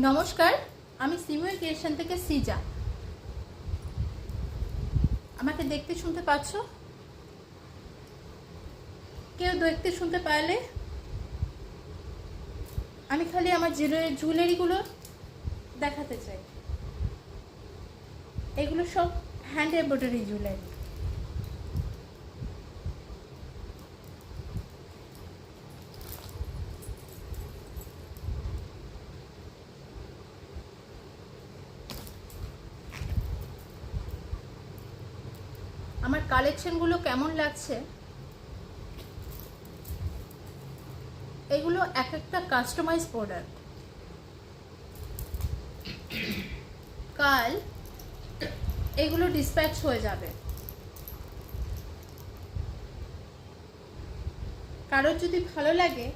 নমস্কার, আমি সিমুই ক্রিয়েশন থেকে সিজা। আমাকে দেখতে শুনতে পাচ্ছ? কেউ দেখতে শুনতে পারলে আমি খালি আমার জুয়েলারিগুলো দেখাতে চাই। এগুলো সব হ্যান্ড এমব্রয়ডারি জুয়েলারি। আমার কালেকশনগুলো কেমন লাগছে? এগুলো এক একটা কাস্টমাইজ প্রোডাক্ট। কাল এগুলো ডিসপ্যাচ হয়ে যাবে। কারোর যদি ভালো লাগে